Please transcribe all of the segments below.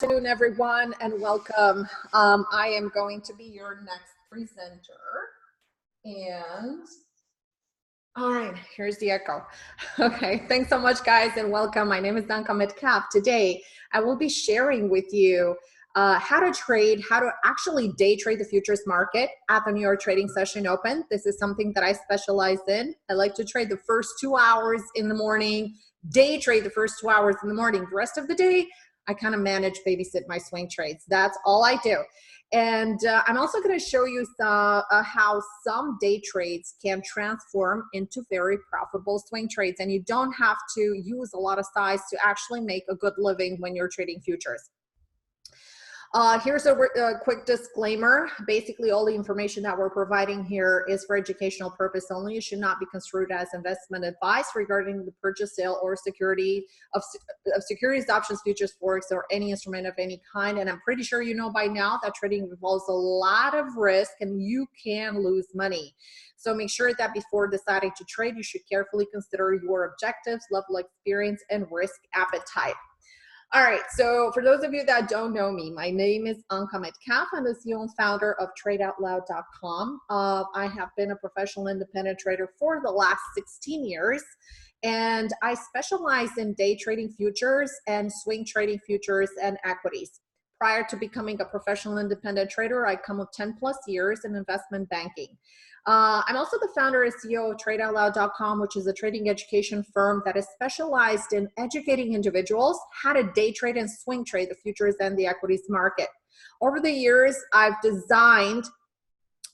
Good afternoon, everyone, and welcome. I am going to be your next presenter. And all right, here's the echo. Okay, thanks so much, guys, and welcome. My name is Anka Metcalf. Today, I will be sharing with you how to actually day trade the futures market at the New York trading session open. This is something that I specialize in. I like to trade the first 2 hours in the morning, day trade the first 2 hours in the morning. The rest of the day, I kind of babysit my swing trades. That's all I do. And I'm also going to show you how some day trades can transform into very profitable swing trades. And you don't have to use a lot of size to actually make a good living when you're trading futures. Here's a quick disclaimer. Basically, all the information that we're providing here is for educational purpose only. It should not be construed as investment advice regarding the purchase, sale, or securities, options, futures, forex, or any instrument of any kind. And I'm pretty sure you know by now that trading involves a lot of risk and you can lose money. So make sure that before deciding to trade, you should carefully consider your objectives, level of experience, and risk appetite. All right, so for those of you that don't know me, my name is Anka Metcalf. I'm the CEO and founder of TradeOutLoud.com. I have been a professional independent trader for the last 16 years, and I specialize in day trading futures and swing trading futures and equities. Prior to becoming a professional independent trader, I come with 10 plus years in investment banking. I'm also the founder and CEO of TradeOutLoud.com, which is a trading education firm that is specialized in educating individuals how to day trade and swing trade the futures and the equities market. Over the years, I've designed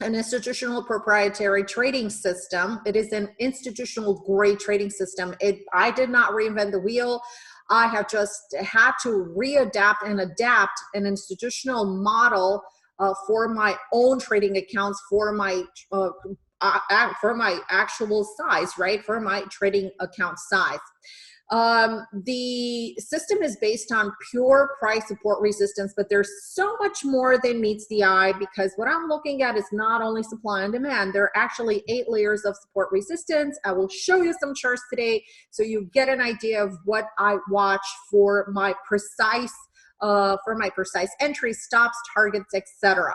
an institutional proprietary trading system. It is an institutional grade trading system. I did not reinvent the wheel. I have just had to readapt and adapt an institutional model for my own trading accounts, for my actual size, right? For my trading account size. The system is based on pure price support resistance, but there's so much more than meets the eye, because what I'm looking at is not only supply and demand. There are actually 8 layers of support resistance. I will show you some charts today so you get an idea of what I watch for my precise entries, stops, targets, etc.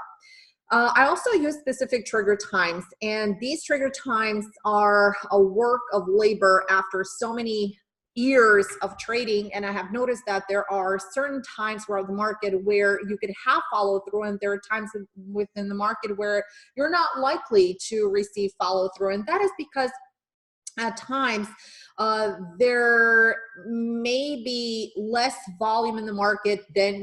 I also use specific trigger times, and these trigger times are a work of labor after so many years of trading. And I have noticed that there are certain times where the market where you could have follow through, and there are times within the market where you're not likely to receive follow through. And that is because at times there may be less volume in the market than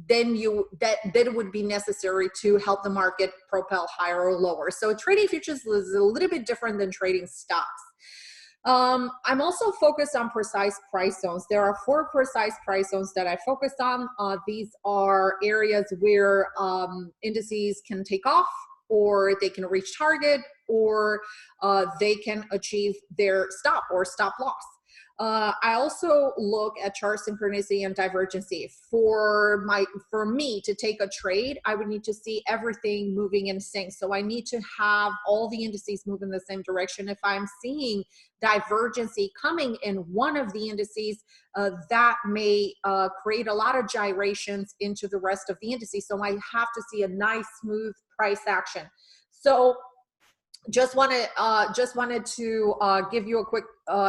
that would be necessary to help the market propel higher or lower. So trading futures is a little bit different than trading stocks. I'm also focused on precise price zones. There are 4 precise price zones that I focus on. These are areas where indices can take off, or they can reach target, or they can achieve their stop or stop loss. I also look at chart synchronicity and divergency. For me to take a trade, I would need to see everything moving in sync. So I need to have all the indices move in the same direction. If I'm seeing divergency coming in one of the indices, that may create a lot of gyrations into the rest of the indices. So I have to see a nice, smooth price action. So just wanted to give you a quick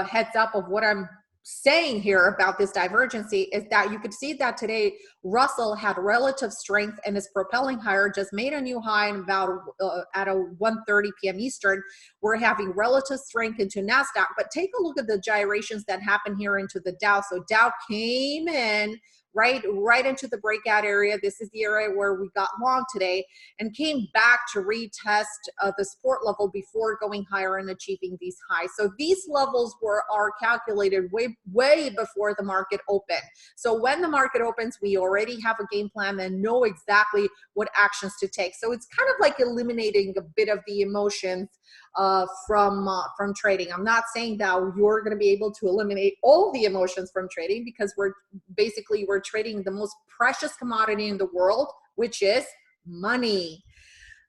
heads up of what I'm saying here about this divergency. Is that you could see that today Russell had relative strength and is propelling higher, just made a new high in about at 1:30 p.m. Eastern. We're having relative strength into NASDAQ, but take a look at the gyrations that happen here into the Dow. So Dow came in right into the breakout area. This is the area where we got long today, and came back to retest the support level before going higher and achieving these highs. So these levels are calculated way before the market opened. So when the market opens, we already have a game plan and know exactly what actions to take. So it's kind of like eliminating a bit of the emotions from trading. I'm not saying that you're going to be able to eliminate all the emotions from trading, because we're trading the most precious commodity in the world, which is money.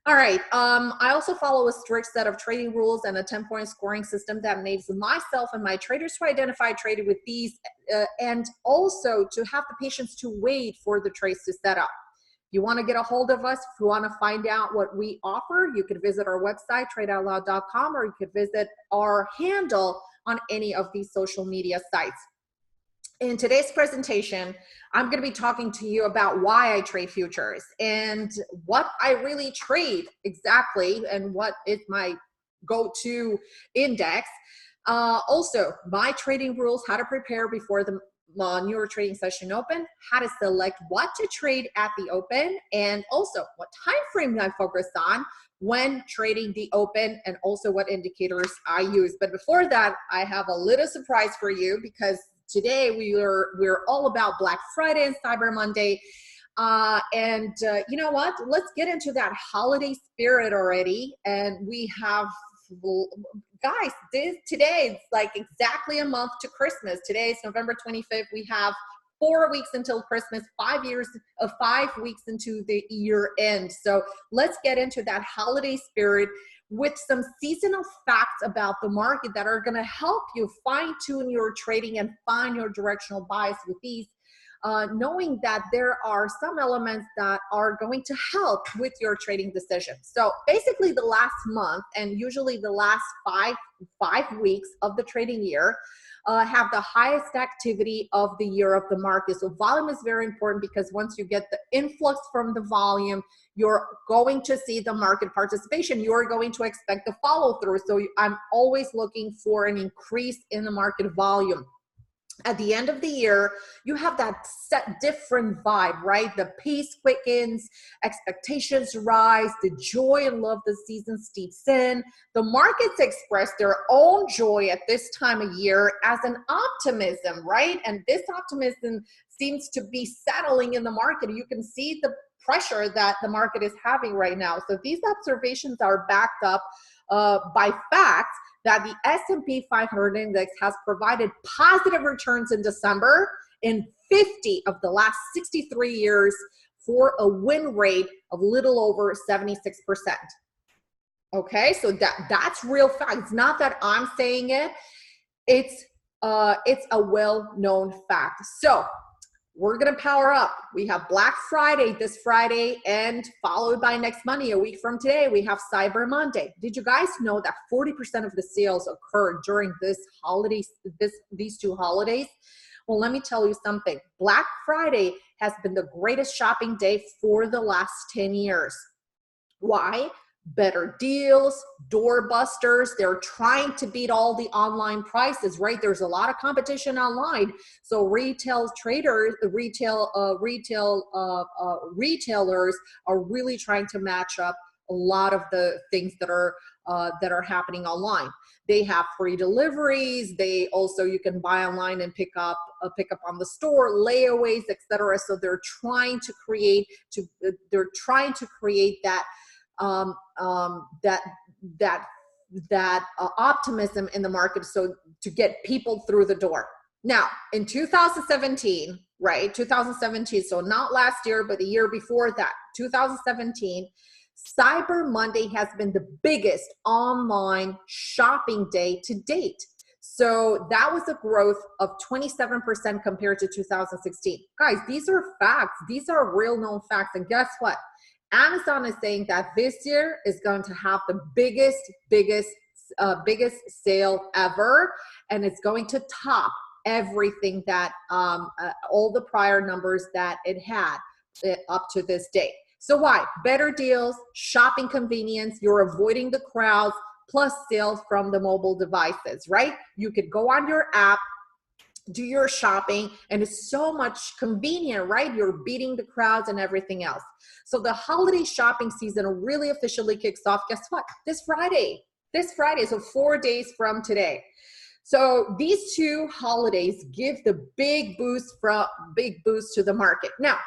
All right. I also follow a strict set of trading rules and a 10-point scoring system that enables myself and my traders to identify traded with these and also to have the patience to wait for the trades to set up. If you want to get a hold of us, if you want to find out what we offer, you could visit our website, TradeOutLoud.com, or you could visit our handle on any of these social media sites. In today's presentation, I'm going to be talking to you about why I trade futures and what I really trade exactly and what is my go-to index. Also, my trading rules, how to prepare before the New York trading session open, how to select what to trade at the open, and also what time frame I focus on when trading the open, and also what indicators I use. But before that, I have a little surprise for you, because today we're all about Black Friday and Cyber Monday. You know what? Let's get into that holiday spirit already. And we have, guys, today it's like exactly a month to Christmas. Today is November 25th. We have 4 weeks until Christmas, 5 weeks into the year end. So let's get into that holiday spirit with some seasonal facts about the market that are going to help you fine tune your trading and find your directional bias with these, knowing that there are some elements that are going to help with your trading decisions. So basically the last month and usually the last five weeks of the trading year have the highest activity of the year of the market. So volume is very important, because once you get the influx from the volume, you're going to see the market participation. You're going to expect the follow through. So I'm always looking for an increase in the market volume. At the end of the year, you have that set different vibe, right? The pace quickens, expectations rise, the joy and love the season steeps in. The markets express their own joy at this time of year as an optimism, right? And this optimism seems to be settling in the market. You can see the pressure that the market is having right now. So these observations are backed up by facts that the S&P 500 index has provided positive returns in December in 50 of the last 63 years for a win rate of little over 76%. Okay, so that's real fact. It's not that I'm saying it. It's a well-known fact. So we're going to power up. We have Black Friday this Friday, and followed by next Monday, a week from today, we have Cyber Monday. Did you guys know that 40% of the sales occurred during these two holidays? Well, let me tell you something. Black Friday has been the greatest shopping day for the last 10 years. Why? Better deals, doorbusters. They're trying to beat all the online prices, right? There's a lot of competition online. So retail traders, retailers are really trying to match up a lot of the things that are happening online. They have free deliveries. They also, you can buy online and pick up on the store, layaways, etc. So they're trying to create that optimism in the market, so to get people through the door. Now, in 2017, right? 2017, so not last year, but the year before that, 2017, Cyber Monday has been the biggest online shopping day to date. So that was a growth of 27% compared to 2016. Guys, these are facts. These are real known facts. And guess what? Amazon is saying that this year is going to have the biggest sale ever, and it's going to top everything that all the prior numbers that it had up to this date. So why? Better deals, shopping convenience, you're avoiding the crowds, plus sales from the mobile devices, right? You could go on your app, do your shopping, and it's so much convenient, right? You're beating the crowds and everything else. So the holiday shopping season really officially kicks off, guess what? This Friday, so 4 days from today. So these two holidays give the big boost to the market. Now,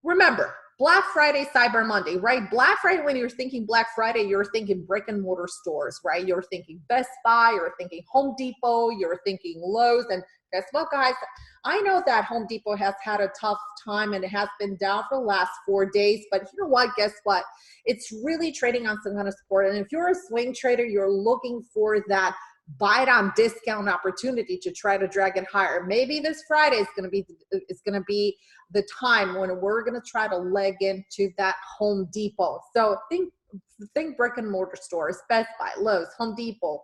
remember, Black Friday, Cyber Monday, right? Black Friday, when you're thinking Black Friday, you're thinking brick and mortar stores, right? You're thinking Best Buy, you're thinking Home Depot, you're thinking Lowe's. And guess what, guys? I know that Home Depot has had a tough time and it has been down for the last 4 days, but you know what? Guess what? It's really trading on some kind of support. And if you're a swing trader, you're looking for that buy it on discount opportunity to try to drag it higher. Maybe this Friday is going to be the time when we're going to try to leg into that Home Depot. So think brick and mortar stores, Best Buy, Lowe's, Home Depot,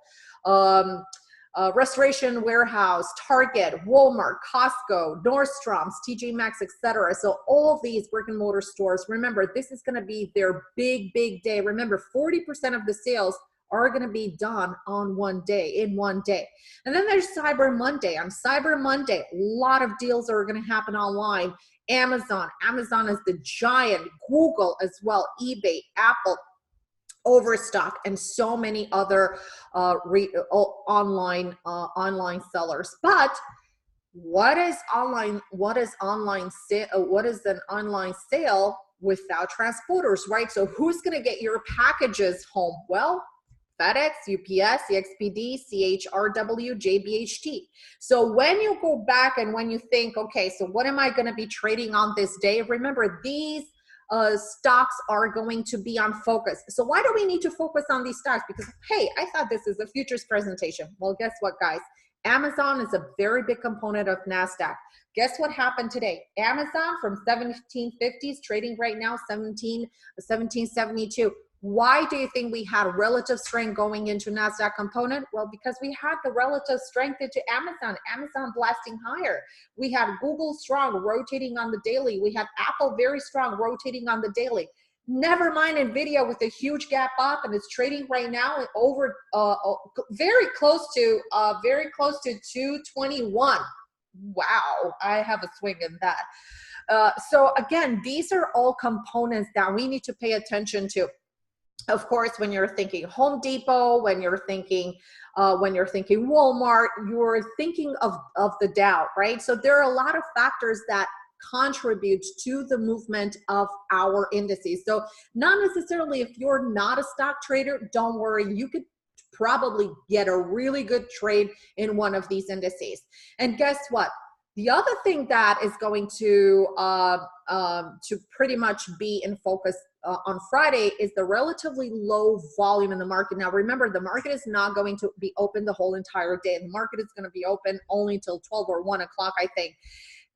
Restoration Warehouse, Target, Walmart, Costco, Nordstrom's, TJ Maxx, etc. So all of these brick and mortar stores, remember, this is going to be their big day. Remember, 40% of the sales are going to be done on one day, in one day. And then there's Cyber Monday. On Cyber Monday, a lot of deals are going to happen online. Amazon is the giant, Google as well, eBay, Apple, Overstock, and so many other online sellers. But what is an online sale without transporters, right? So who's going to get your packages home? Well, FedEx, UPS, EXPD, CHRW, JBHT. So when you go back and when you think, okay, so what am I going to be trading on this day? Remember, these stocks are going to be on focus. So why do we need to focus on these stocks? Because, hey, I thought this is a futures presentation. Well, guess what, guys? Amazon is a very big component of NASDAQ. Guess what happened today? Amazon from 1750s trading right now 1772. Why do you think we had relative strength going into NASDAQ component? Well, because we had the relative strength into Amazon blasting higher. We had Google strong rotating on the daily. We had Apple very strong rotating on the daily. Never mind Nvidia with a huge gap up, and it's trading right now over very close to 221. Wow, I have a swing in that. So again, these are all components that we need to pay attention to. Of course, when you're thinking Home Depot, when you're thinking Walmart, you're thinking of the Dow, right? So there are a lot of factors that contribute to the movement of our indices. So not necessarily, if you're not a stock trader, don't worry, you could probably get a really good trade in one of these indices. And guess what? The other thing that is going to pretty much be in focus on Friday is the relatively low volume in the market. Now, remember, the market is not going to be open the whole entire day. The market is going to be open only until 12 or 1 o'clock, I think.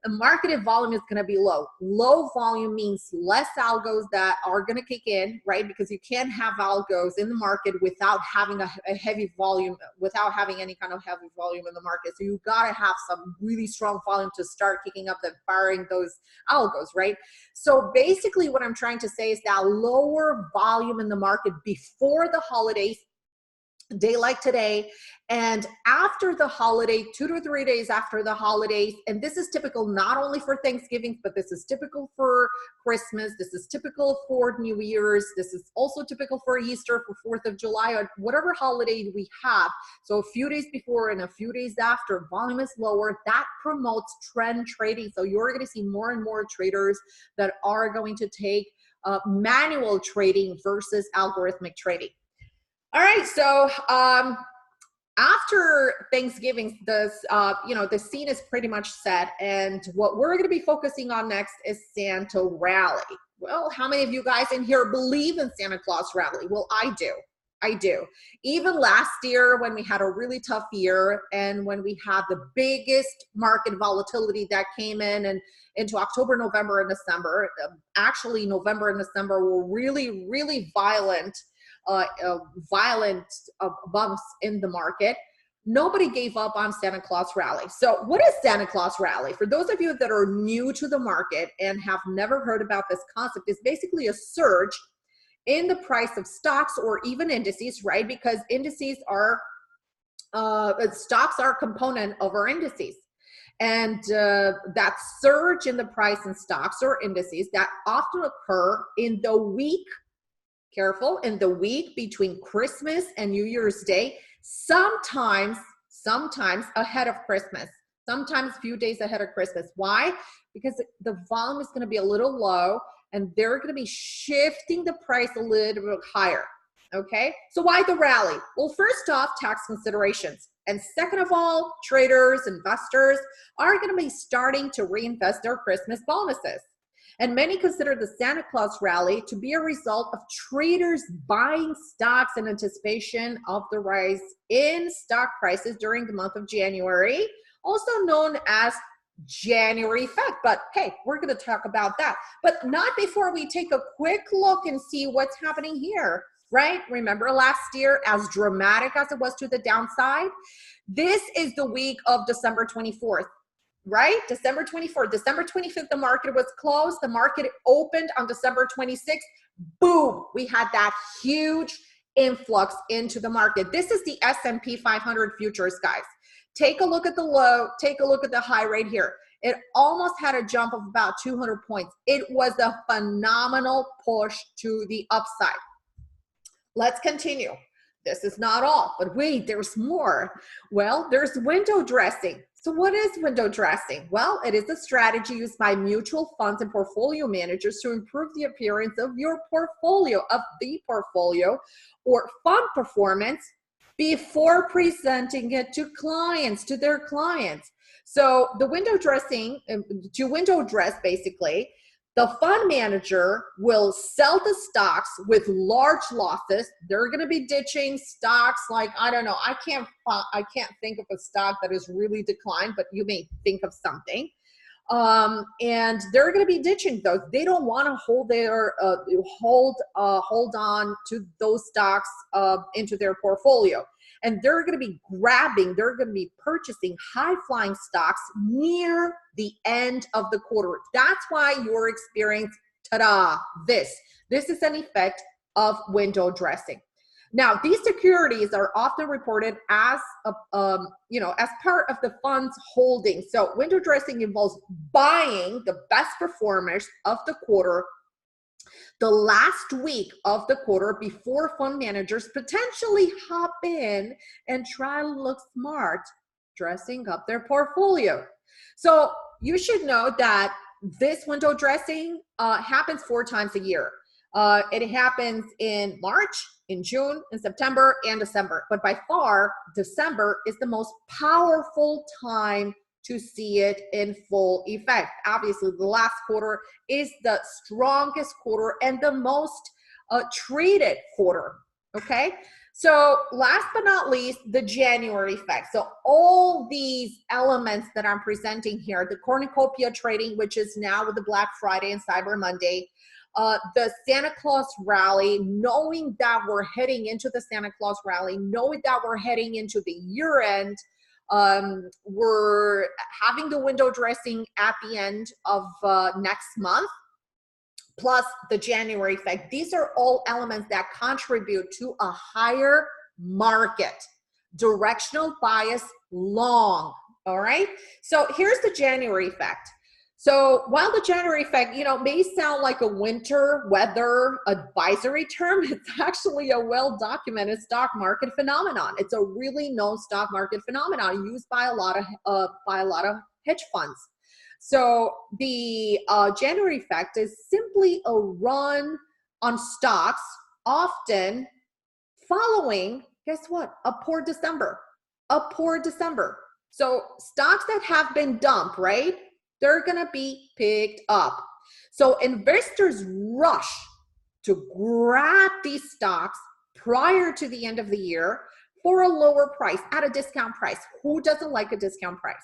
The market volume is going to be low. Low volume means less algos that are going to kick in, right? Because you can't have algos in the market without having a heavy volume, without having any kind of heavy volume in the market. So you got to have some really strong volume to start kicking up and firing those algos, right? So basically what I'm trying to say is that lower volume in the market before the holidays, day like today, and after the holiday, 2 to 3 days after the holidays. And this is typical not only for Thanksgiving, but this is typical for Christmas. This is typical for New Year's. This is also typical for Easter, for 4th of July, or whatever holiday we have. So a few days before and a few days after, volume is lower. That promotes trend trading. So you're going to see more and more traders that are going to take manual trading versus algorithmic trading. All right, so after Thanksgiving, the scene is pretty much set, and what we're going to be focusing on next is Santa rally. Well, how many of you guys in here believe in Santa Claus rally? Well, I do. Even last year when we had a really tough year and when we had the biggest market volatility that came in and into October, November, and December, actually November and December were really, really violent bumps in the market. Nobody gave up on Santa Claus rally. So what is Santa Claus rally? For those of you that are new to the market and have never heard about this concept, it's basically a surge in the price of stocks or even indices, right? Because indices are, stocks are a component of our indices. And that surge in the price in stocks or indices that often occur in the week, careful, in the week between Christmas and New Year's Day, sometimes ahead of Christmas, sometimes a few days ahead of Christmas. Why? Because the volume is going to be a little low and they're going to be shifting the price a little bit higher. Okay, so why the rally? Well, first off, tax considerations. And second of all, traders, investors are going to be starting to reinvest their Christmas bonuses. And many consider the Santa Claus rally to be a result of traders buying stocks in anticipation of the rise in stock prices during the month of January, also known as January effect. But hey, we're going to talk about that, but not before we take a quick look and see what's happening here. Right? Remember last year, as dramatic as it was to the downside? This is the week of December 24th, right? December 24th. December 25th, the market was closed. The market opened on December 26th. Boom! We had that huge influx into the market. This is the S&P 500 futures, guys. Take a look at the low. Take a look at the high right here. It almost had a jump of about 200 points. It was a phenomenal push to the upside. Let's continue. This is not all, but wait, there's more. Well, there's window dressing. So what is window dressing? Well, it is a strategy used by mutual funds and portfolio managers to improve the appearance of your portfolio, or fund performance before presenting it to clients, to their clients. So the window dressing, to window dress basically, the fund manager will sell the stocks with large losses. They're going to be ditching stocks like, I don't know, I can't think of a stock that has really declined, but you may think of something. And they're going to be ditching those. They don't want to hold their hold on to those stocks into their portfolio. And they're going to be they're going to be purchasing high-flying stocks near the end of the quarter. That's why you're experiencing, this. This is an effect of window dressing. Now, these securities are often reported as as part of the fund's holdings. So window dressing involves buying the best performers of the quarter the last week of the quarter before fund managers potentially hop in and try to look smart, dressing up their portfolio. So you should know that this window dressing happens 4 times a year. It happens in March, in June, in September, and December. But by far, December is the most powerful time to see it in full effect. Obviously, the last quarter is the strongest quarter and the most traded quarter, okay? So last but not least, the January effect. So all these elements that I'm presenting here, the cornucopia trading, which is now with the Black Friday and Cyber Monday, the Santa Claus rally, knowing that we're heading into the Santa Claus rally, knowing that we're heading into the year end, we're having the window dressing at the end of next month, plus the January effect. These are all elements that contribute to a higher market, directional bias long, all right? So here's the January effect. So while the January effect, may sound like a winter weather advisory term, it's actually a well-documented stock market phenomenon. It's a really known stock market phenomenon used by a lot of hedge funds. So the January effect is simply a run on stocks, often following, guess what? A poor December. So stocks that have been dumped, right? They're going to be picked up. So investors rush to grab these stocks prior to the end of the year for a lower price, at a discount price. Who doesn't like a discount price?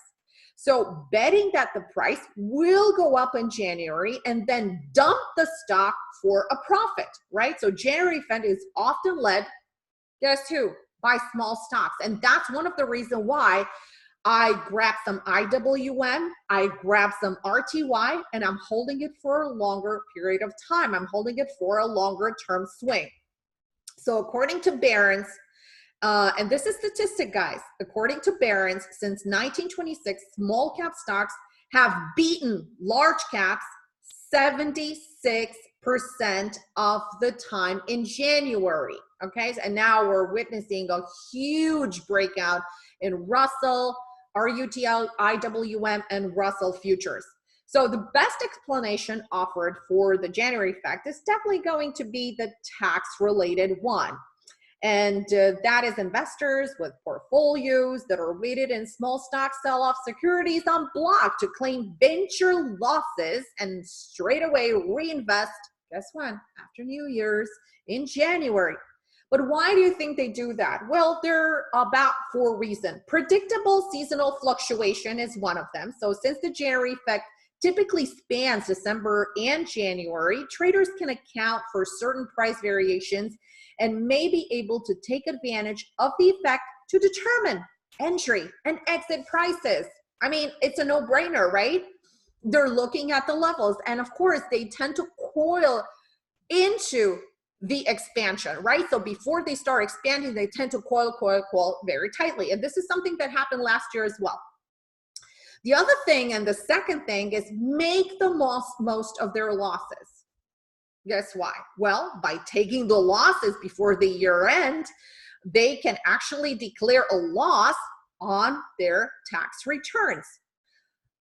So betting that the price will go up in January and then dump the stock for a profit, right? So January effect is often led, guess who? By small stocks. And that's one of the reasons why I grabbed some IWM, I grabbed some RTY, and I'm holding it for a longer period of time. I'm holding it for a longer term swing. So according to Barron's, and this is statistic, guys, according to Barron's, since 1926, small cap stocks have beaten large caps 76% of the time in January, okay? And now we're witnessing a huge breakout in Russell, RUTL, IWM, and Russell futures. So the best explanation offered for the January effect is definitely going to be the tax-related one. And that is investors with portfolios that are weighted in small stock sell-off securities on block to claim venture losses and straight away reinvest, guess when? After New Year's in January. But why do you think they do that? Well, they're about for a reason. Predictable seasonal fluctuation is one of them. So since the January effect typically spans December and January, traders can account for certain price variations and may be able to take advantage of the effect to determine entry and exit prices. I mean, it's a no-brainer, right? They're looking at the levels, and of course, they tend to coil into the expansion, right? So before they start expanding, they tend to coil very tightly. And this is something that happened last year as well. The other thing, and the second thing, is make the most of their losses. Guess why? Well, by taking the losses before the year end, they can actually declare a loss on their tax returns.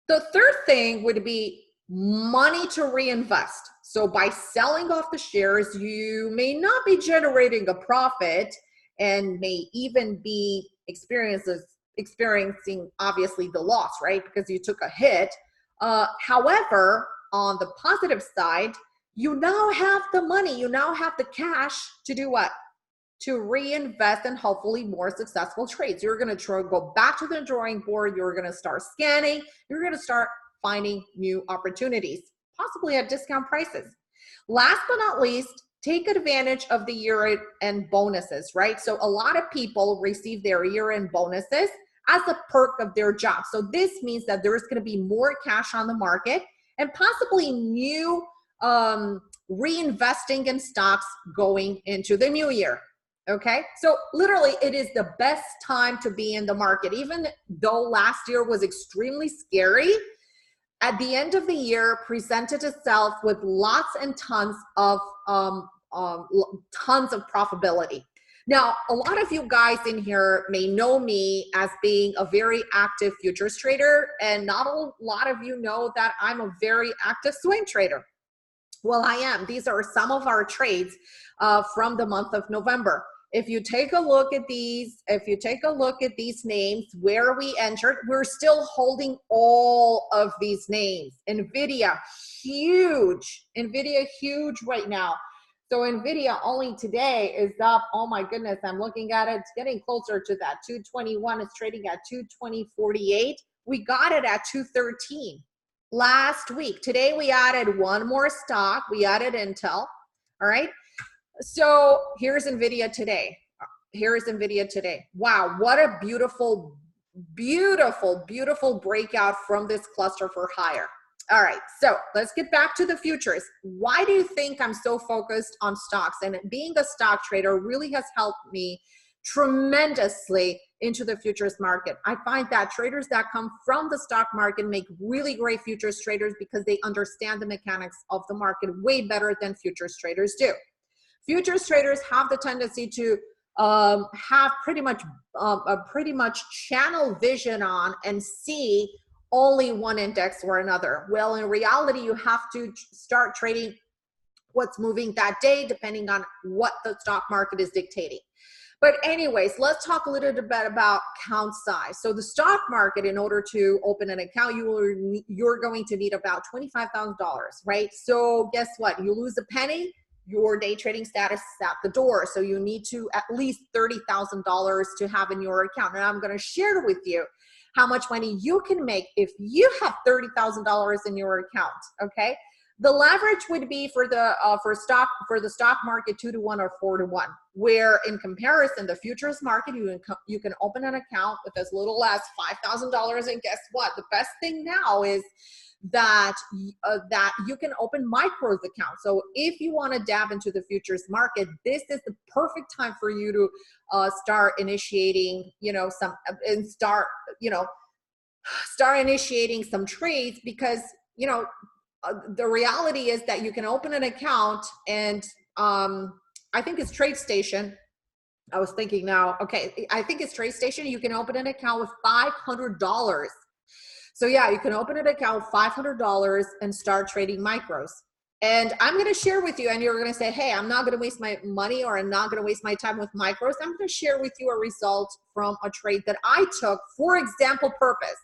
The third thing would be money to reinvest. So by selling off the shares, you may not be generating a profit and may even be experiencing obviously the loss, right? Because you took a hit. However, on the positive side, you now have the money, you now have the cash to do what? To reinvest in hopefully more successful trades. You're going to go back to the drawing board. You're going to start scanning. You're going to start finding new opportunities, possibly at discount prices. Last but not least, take advantage of the year-end bonuses, right? So a lot of people receive their year-end bonuses as a perk of their job. So this means that there's going to be more cash on the market and possibly new reinvesting in stocks going into the new year. Okay, so literally it is the best time to be in the market. Even though last year was extremely scary, at the end of the year presented itself with lots and tons of profitability. Now, a lot of you guys in here may know me as being a very active futures trader, and not a lot of you know that I'm a very active swing trader. Well, I am. These are some of our trades from the month of November. If you take a look at these, names, where we entered, we're still holding all of these names. NVIDIA, huge right now. So NVIDIA only today is up, oh my goodness, I'm looking at it, it's getting closer to that. 221, it's trading at 220.48. We got it at 213 last week. Today we added one more stock, we added Intel, all right? So here's NVIDIA today. Wow, what a beautiful breakout from this cluster for higher. All right, so let's get back to the futures. Why do you think I'm so focused on stocks? And being a stock trader really has helped me tremendously into the futures market. I find that traders that come from the stock market make really great futures traders because they understand the mechanics of the market way better than futures traders do. Futures traders have the tendency to have pretty much channel vision on and see only one index or another. Well, in reality, you have to start trading what's moving that day, depending on what the stock market is dictating. But anyways, let's talk a little bit about account size. So the stock market, in order to open an account, you're going to need about $25,000, right? So guess what? You lose a penny, your day trading status is at the door. So you need to at least $30,000 to have in your account. And I'm going to share with you how much money you can make if you have $30,000 in your account. Okay, the leverage would be for the stock market 2 to 1 or 4 to 1. Where in comparison, the futures market you can open an account with as little as $5,000. And guess what? The best thing now is that you can open micros accounts. So if you want to dab into the futures market, this is the perfect time for you to start initiating, start initiating some trades, because the reality is that you can open an account, and I think it's TradeStation. I was thinking now, okay, I think it's TradeStation. You can open an account with $500. So yeah, you can open an account, $500, and start trading micros. And I'm going to share with you, and you're going to say, hey, I'm not going to waste my money, or I'm not going to waste my time with micros. I'm going to share with you a result from a trade that I took for example purpose,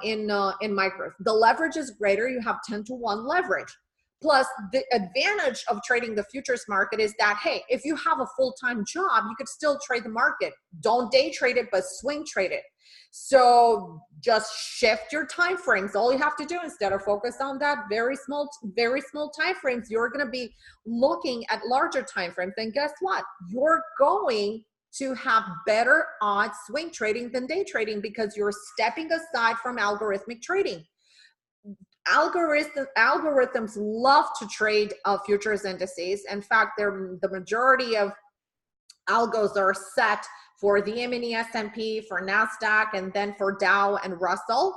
in micros. The leverage is greater. You have 10-to-1 leverage. Plus, the advantage of trading the futures market is that, hey, if you have a full-time job, you could still trade the market. Don't day trade it, but swing trade it. So just shift your time frames. All you have to do, instead of focus on that very small time frames, you're going to be looking at larger time frames. And guess what? You're going to have better odds swing trading than day trading, because you're stepping aside from algorithmic trading. Algorithms love to trade futures indices. In fact, the majority of algos are set for the E-mini S&P, for NASDAQ, and then for Dow and Russell.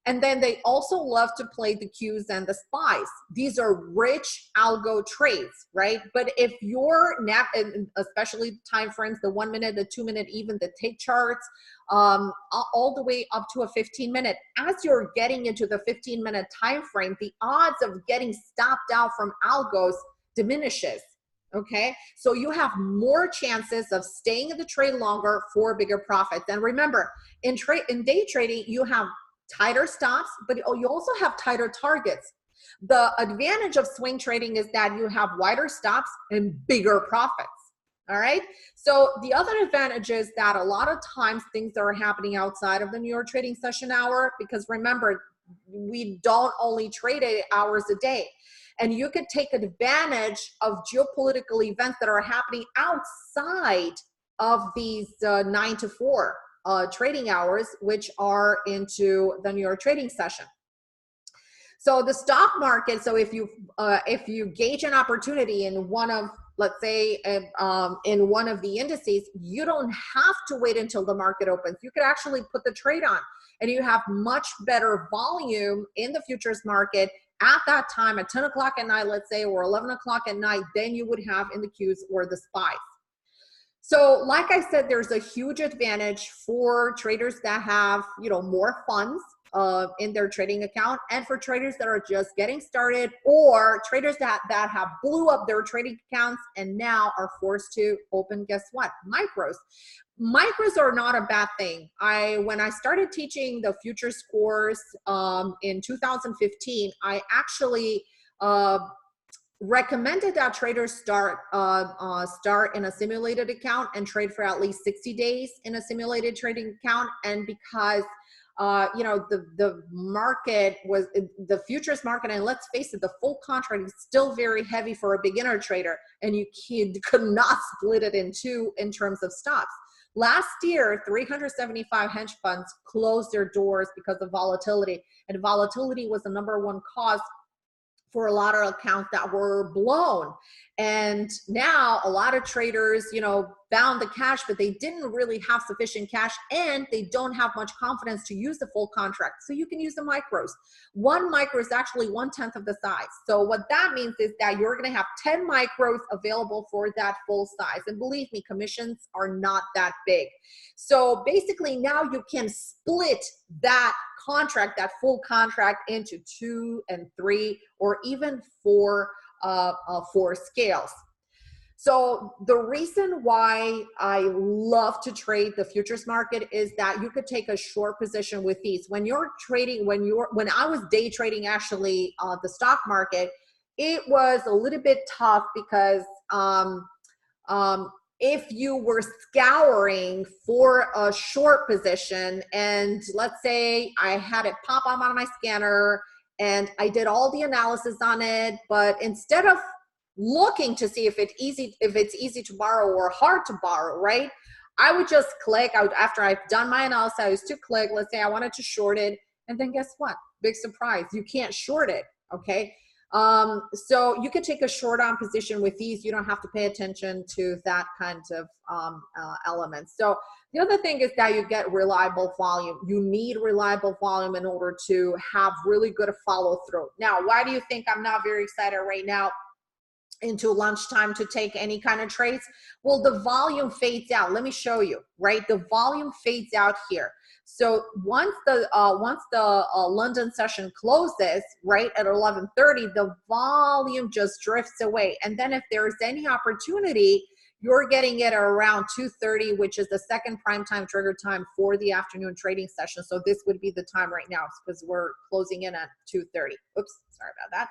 And then they also love to play the Qs and the SPYs. These are rich algo trades, right? But if your especially time frames, the 1 minute, the 2 minute, even the tick charts, all the way up to a 15-minute, as you're getting into the 15-minute time frame, the odds of getting stopped out from algos diminishes. Okay, so you have more chances of staying in the trade longer for bigger profits. And remember, in day trading, you have tighter stops, but you also have tighter targets. The advantage of swing trading is that you have wider stops and bigger profits. All right, so the other advantage is that a lot of times things are happening outside of the New York trading session hour, because remember, we don't only trade 8 hours a day. And you could take advantage of geopolitical events that are happening outside of these 9 to 4 trading hours, which are into the New York trading session. So the stock market, so if you gauge an opportunity in one of, let's say, in one of the indices, you don't have to wait until the market opens. You could actually put the trade on, and you have much better volume in the futures market at that time, at 10 o'clock at night, let's say, or 11 o'clock at night, than you would have in the Qs or the SPYs. So like I said, there's a huge advantage for traders that have, more funds in their trading account, and for traders that are just getting started, or traders that have blew up their trading accounts and now are forced to open, guess what? Micros. Micros are not a bad thing. When I started teaching the futures course in 2015, I actually recommended that traders start in a simulated account and trade for at least 60 days in a simulated trading account. And because the market was the futures market, and let's face it, the full contract is still very heavy for a beginner trader, and you could not split it in two in terms of stops. Last year, 375 hedge funds closed their doors because of volatility, and volatility was the #1 cause for a lot of accounts that were blown. And now a lot of traders, found the cash, but they didn't really have sufficient cash, and they don't have much confidence to use the full contract. So you can use the micros. One micro is actually 1/10 of the size. So what that means is that you're going to have 10 micros available for that full size. And believe me, commissions are not that big. So basically now you can split that contract, that full contract, into 2 and 3 or even 4 scales. So the reason why I love to trade the futures market is that you could take a short position with these. When you're trading, when I was day trading actually the stock market, it was a little bit tough because if you were scouring for a short position, and let's say I had it pop up on my scanner and I did all the analysis on it, but instead of looking to see if it's easy to borrow or hard to borrow, right? I would just click out after I've done my analysis. I used to click, let's say I wanted to short it, and then guess what? Big surprise, you can't short it, okay? So you could take a short on position with these. You don't have to pay attention to that kind of elements. So the other thing is that you get reliable volume. You need reliable volume in order to have really good follow through. Now, why do you think I'm not very excited right now into lunchtime to take any kind of trades? Well, the volume fades out. Let me show you, right? The volume fades out here. So once the London session closes right at 11:30, the volume just drifts away. And then if there's any opportunity, you're getting it around 2:30, which is the second prime time trigger time for the afternoon trading session. So this would be the time right now because we're closing in at 2:30. Oops, sorry about that.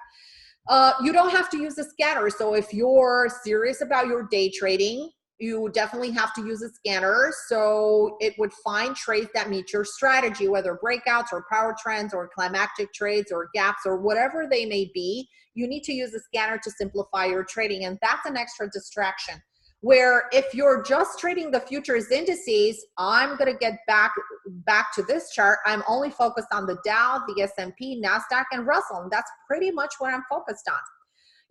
You don't have to use a scanner. So if you're serious about your day trading, you definitely have to use a scanner. So it would find trades that meet your strategy, whether breakouts or power trends or climactic trades or gaps or whatever they may be. You need to use a scanner to simplify your trading. And that's an extra distraction. Where if you're just trading the futures indices, I'm going to get back to this chart. I'm only focused on the Dow, the S&P, NASDAQ, and Russell. And that's pretty much what I'm focused on.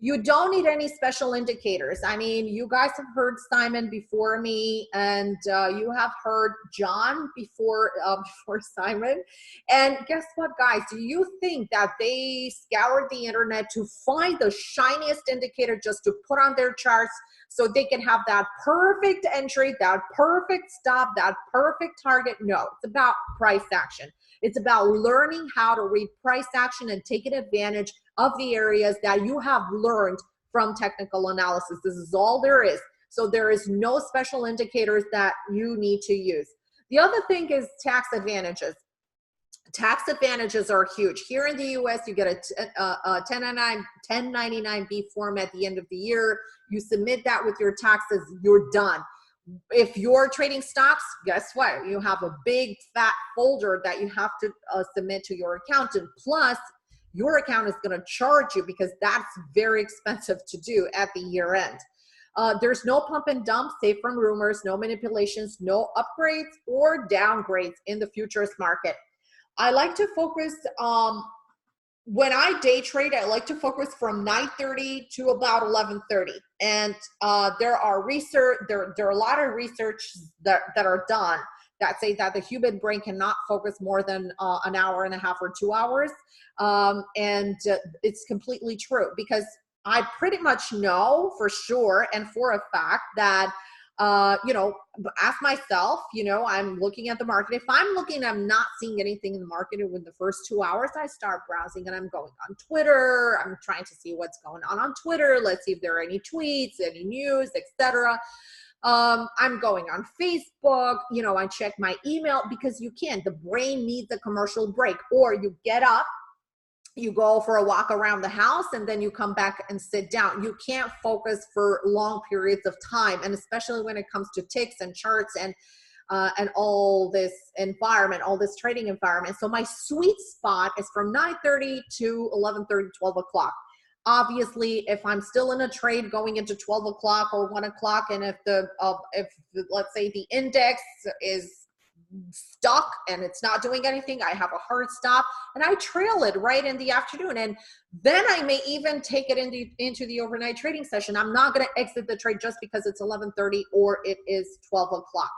You don't need any special indicators. I mean, you guys have heard Simon before me, and you have heard John before Simon. And guess what, guys? Do you think that they scoured the internet to find the shiniest indicator just to put on their charts so they can have that perfect entry, that perfect stop, that perfect target? No, it's about price action. It's about learning how to read price action and taking advantage of the areas that you have learned from technical analysis. This is all there is. So there is no special indicators that you need to use. The other thing is tax advantages. Tax advantages are huge. Here in the US, you get a 1099-B form at the end of the year. You submit that with your taxes, you're done. If you're trading stocks, guess what? You have a big fat folder that you have to submit to your accountant. Plus, your account is going to charge you because that's very expensive to do at the year end. There's no pump and dump, safe from rumors, no manipulations, no upgrades or downgrades in the futures market. I like to focus, when I day trade, I like to focus from 9:30 to about 11:30. And there are a lot of research that are done that say that the human brain cannot focus more than an hour and a half or 2 hours. It's completely true because I pretty much know for sure and for a fact that ask myself, I'm looking at the market. If I'm looking, I'm not seeing anything in the market within the first 2 hours, I start browsing and I'm going on Twitter. I'm trying to see what's going on Twitter. Let's see if there are any tweets, any news, etc. I'm going on Facebook, I check my email because the brain needs a commercial break. Or you get up, you go for a walk around the house, and then you come back and sit down. You can't focus for long periods of time, and especially when it comes to ticks and charts and all this environment, all this trading environment. So my sweet spot is from 9:30 to 11:30, 12 o'clock. Obviously, if I'm still in a trade going into 12 o'clock or 1 o'clock, and if let's say the index is stuck and it's not doing anything, I have a hard stop and I trail it right in the afternoon. And then I may even take it into the overnight trading session. I'm not going to exit the trade just because it's 11:30 or it is 12 o'clock.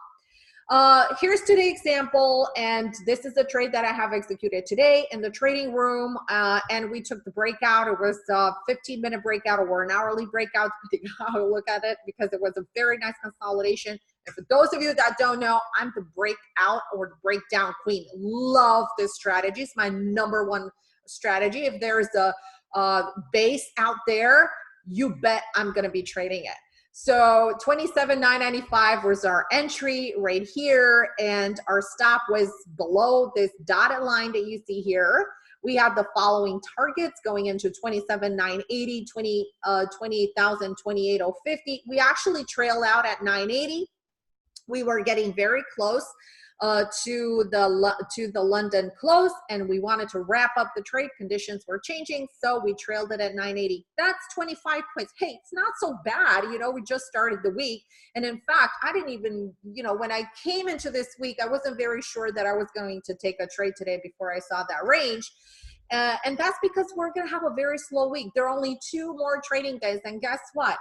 Here's today's example, and this is a trade that I have executed today in the trading room, and we took the breakout. It was a 15-minute breakout or an hourly breakout, depending on how I look at it, because it was a very nice consolidation. And for those of you that don't know, I'm the breakout or the breakdown queen. Love this strategy. It's my number one strategy. If there's a base out there, you bet I'm going to be trading it. So 27,995 was our entry right here, and our stop was below this dotted line that you see here. We have the following targets going into 27,980, 28,000, 28,050. We actually trail out at 980. We were getting very close to the London close, and we wanted to wrap up the trade. Conditions were changing, so we trailed it at 980. That's 25 points. Hey, it's not so bad. We just started the week, and in fact, I didn't even, when I came into this week, I wasn't very sure that I was going to take a trade today before I saw that range. And that's because we're going to have a very slow week. There are only 2 more trading days, and guess what?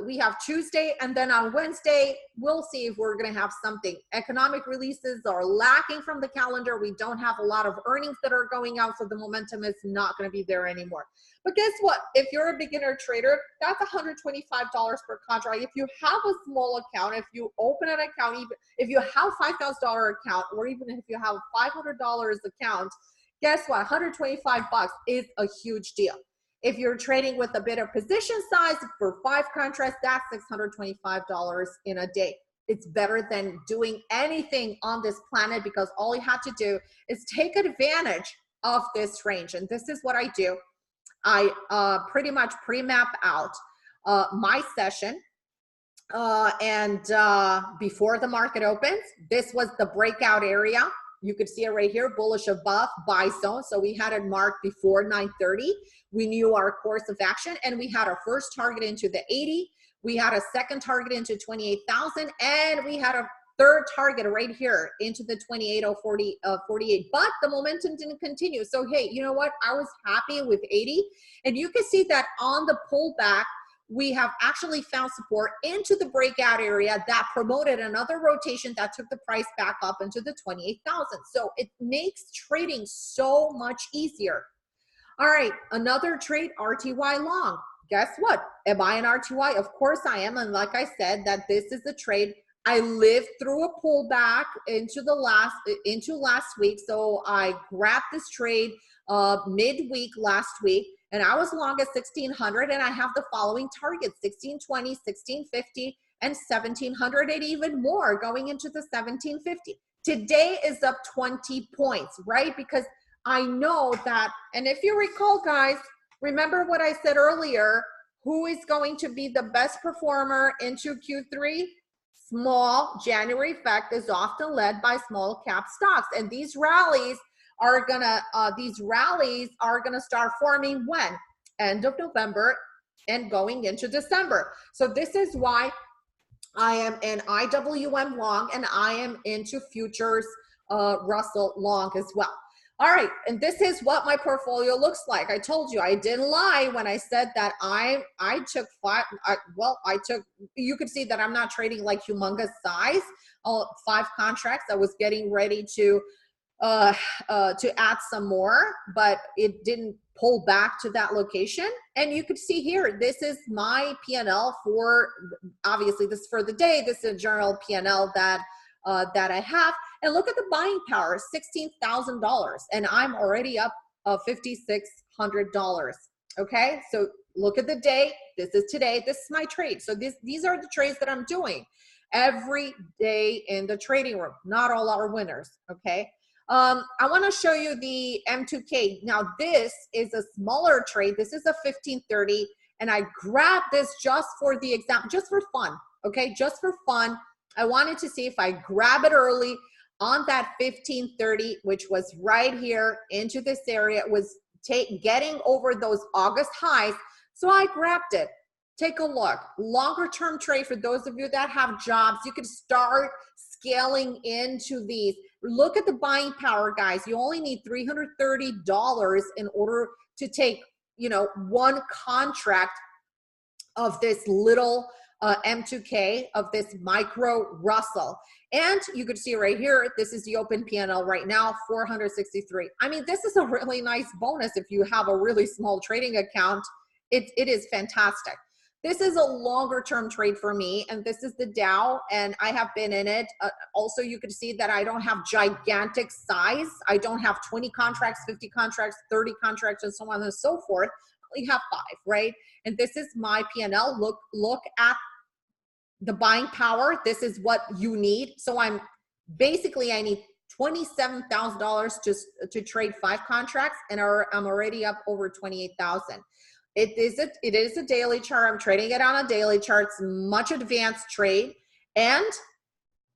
we have Tuesday, and then on Wednesday, we'll see if we're going to have something. Economic releases are lacking from the calendar. We don't have a lot of earnings that are going out, so the momentum is not going to be there anymore. But guess what? If you're a beginner trader, that's $125 per contract. If you have a small account, if you open an account, even if you have $5,000 account, or even if you have a $500 account, guess what? 125 bucks is a huge deal. If you're trading with a bit of position size for 5 contracts, that's $625 in a day. It's better than doing anything on this planet, because all you have to do is take advantage of this range. And this is what I do. I pretty much pre-map out my session before the market opens. This was the breakout area. You could see it right here, bullish above, buy zone. So we had it marked before 9:30. We knew our course of action, and we had our first target into the 80. We had a second target into 28,000, and we had a third target right here into the 48,048. But the momentum didn't continue. So hey, you know what? I was happy with 80, and you can see that on the pullback, we have actually found support into the breakout area that promoted another rotation that took the price back up into the 28,000. So it makes trading so much easier. All right, another trade, RTY long. Guess what? Am I an RTY? Of course I am. And like I said, that this is a trade. I lived through a pullback into last week. So I grabbed this trade midweek last week, and I was long at 1600, and I have the following targets: 1620, 1650, and 1700, and even more going into the 1750. Today is up 20 points, right? Because I know that, and if you recall, guys, remember what I said earlier, who is going to be the best performer into Q3? Small. January effect is often led by small cap stocks, and these rallies are gonna start forming when? End of November and going into December. So this is why I am an IWM long, and I am into futures Russell long as well. All right, and this is what my portfolio looks like. I told you, I didn't lie when I said that I took you could see that I'm not trading like humongous size, 5 contracts. I was getting ready to add some more, but it didn't pull back to that location. And you could see here, this is my P&L for, obviously this is for the day. This is a general P&L that I have. And look at the buying power, $16,000, and I'm already up $5,600. Okay, so look at the day. This is today. This is my trade. So these are the trades that I'm doing every day in the trading room. Not all are winners. Okay. I want to show you the M2K. Now this is a smaller trade. This is a 1530, and I grabbed this just for the example, just for fun. Okay, just for fun. I wanted to see if I grab it early on that 1530, which was right here into this area. It was getting over those August highs. So I grabbed it. Take a look. Longer term trade for those of you that have jobs. You can start scaling into these. Look at the buying power, guys. You only need $330 in order to take, one contract of this little M2K, of this micro Russell. And you could see right here, this is the open P&L right now, 463. I mean, this is a really nice bonus if you have a really small trading account. It is fantastic. This is a longer term trade for me, and this is the Dow, and I have been in it. Also, you can see that I don't have gigantic size. I don't have 20 contracts, 50 contracts, 30 contracts, and so on and so forth. I only have 5, right? And this is my P&L. Look at the buying power. This is what you need. So I need $27,000 to trade 5 contracts, and I'm already up over 28,000. It is a daily chart. I'm trading it on a daily chart. It's much advanced trade. And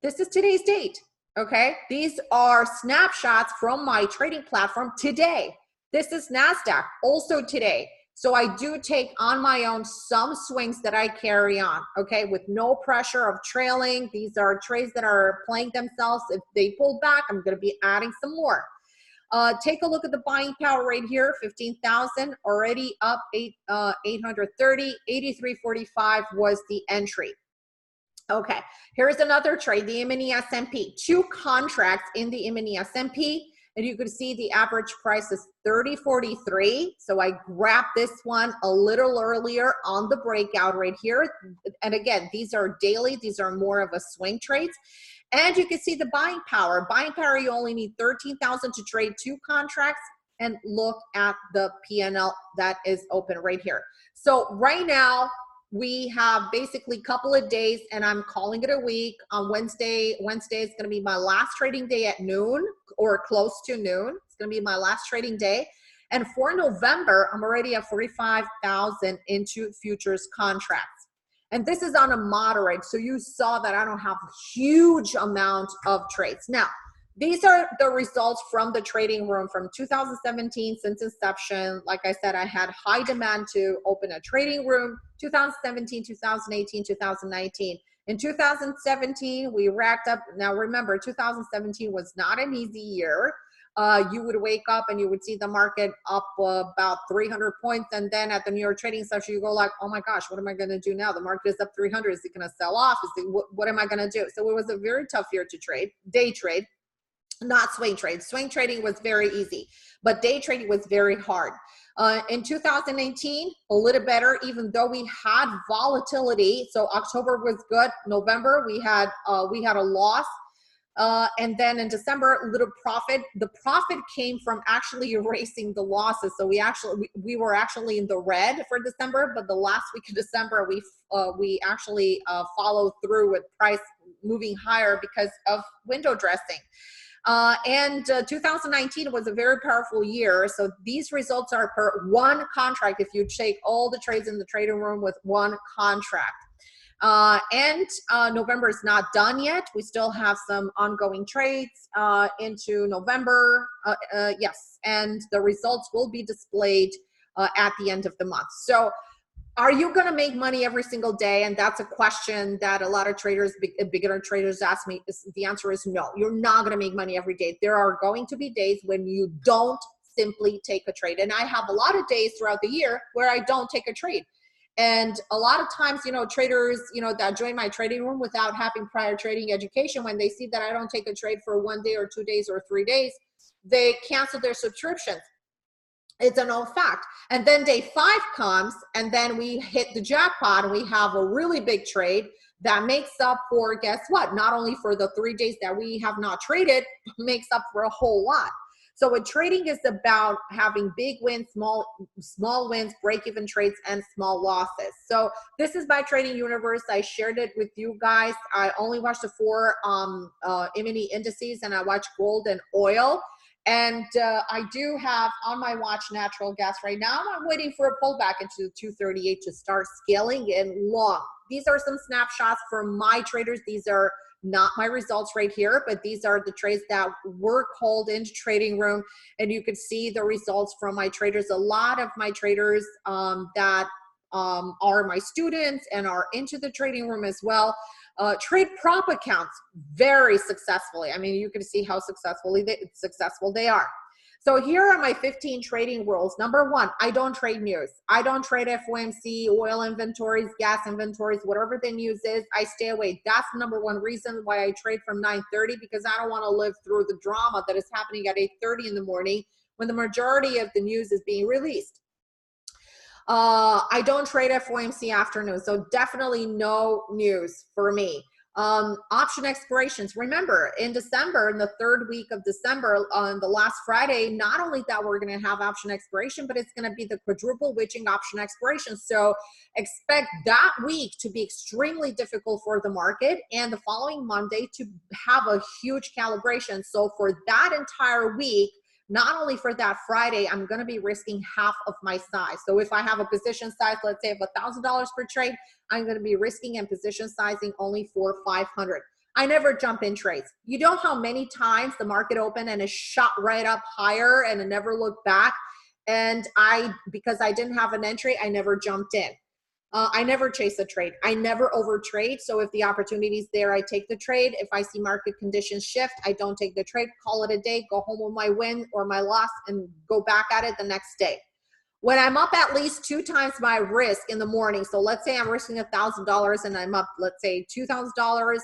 this is today's date. Okay. These are snapshots from my trading platform today. This is NASDAQ also today. So I do take on my own some swings that I carry on. Okay. With no pressure of trailing. These are trades that are playing themselves. If they pull back, I'm going to be adding some more. Take a look at the buying power right here, 15,000, already up 830, 83.45 was the entry. Okay, here's another trade, the E-mini S&P. 2 contracts in the E-mini S&P, and you can see the average price is 30.43. So I grabbed this one a little earlier on the breakout right here. And again, these are daily, these are more of a swing trades. And you can see the buying power. Buying power, you only need 13,000 to trade 2 contracts. And look at the PNL that is open right here. So right now, we have basically a couple of days, and I'm calling it a week. On Wednesday is going to be my last trading day at noon or close to noon. It's going to be my last trading day. And for November, I'm already at 45,000 into futures contracts. And this is on a moderate. So you saw that I don't have a huge amount of trades. Now, these are the results from the trading room from 2017 since inception. Like I said, I had high demand to open a trading room, 2017, 2018, 2019. In 2017, we racked up. Now remember, 2017 was not an easy year. You would wake up and you would see the market up about 300 points. And then at the New York trading session, you go like, oh my gosh, what am I going to do now? The market is up 300. Is it going to sell off? What am I going to do? So it was a very tough year to trade, day trade. Not swing trade. Swing trading was very easy, but day trading was very hard. In 2018, a little better, even though we had volatility. So October was good. November, we had a loss. And then in December, a little profit. The profit came from actually erasing the losses. So we were actually in the red for December, but the last week of December, we actually followed through with price moving higher because of window dressing. And 2019 was a very powerful year. So these results are per 1 contract if you take all the trades in the trading room with 1 contract. November is not done yet. We still have some ongoing trades into November. Yes, and the results will be displayed at the end of the month. So are you going to make money every single day? And that's a question that a lot of traders, beginner traders ask me. The answer is no. You're not going to make money every day. There are going to be days when you don't simply take a trade. And I have a lot of days throughout the year where I don't take a trade. And a lot of times, traders, that join my trading room without having prior trading education, when they see that I don't take a trade for 1 day or 2 days or 3 days, they cancel their subscriptions. It's a known fact. And then day 5 comes, and then we hit the jackpot, and we have a really big trade that makes up for, guess what? Not only for the 3 days that we have not traded, but makes up for a whole lot. So what trading is about, having big wins, small wins, break-even trades, and small losses. So this is my trading universe. I shared it with you guys. I only watched the 4 E-mini indices, and I watched gold and oil. And I do have on my watch natural gas right now. I'm waiting for a pullback into 238 to start scaling in long. These are some snapshots for my traders. These are not my results right here, but these are the trades that were called into trading room. And you can see the results from my traders. A lot of my traders that are my students and are into the trading room as well. Trade prop accounts very successfully. I mean, you can see how successful they are. So here are my 15 trading rules. Number 1, I don't trade news. I don't trade FOMC, oil inventories, gas inventories, whatever the news is, I stay away. That's the number 1 reason why I trade from 9:30, because I don't want to live through the drama that is happening at 8:30 in the morning when the majority of the news is being released. I don't trade FOMC afternoon, so definitely no news for me. Option expirations. Remember, in December, in the 3rd week of December, on the last Friday, not only that we're going to have option expiration, but it's going to be the quadruple witching option expiration. So expect that week to be extremely difficult for the market, and the following Monday to have a huge calibration. So for that entire week, not only for that Friday, I'm going to be risking half of my size. So if I have a position size, let's say of $1,000 per trade, I'm going to be risking and position sizing only for 500. I never jump in trades. You know how many times the market opened and it shot right up higher and it never looked back? And because I didn't have an entry, I never jumped in. I never chase a trade. I never over trade. So if the opportunity is there, I take the trade. If I see market conditions shift, I don't take the trade, call it a day, go home with my win or my loss and go back at it the next day. When I'm up at least 2 times my risk in the morning, so let's say I'm risking $1,000 and I'm up, let's say $2,000,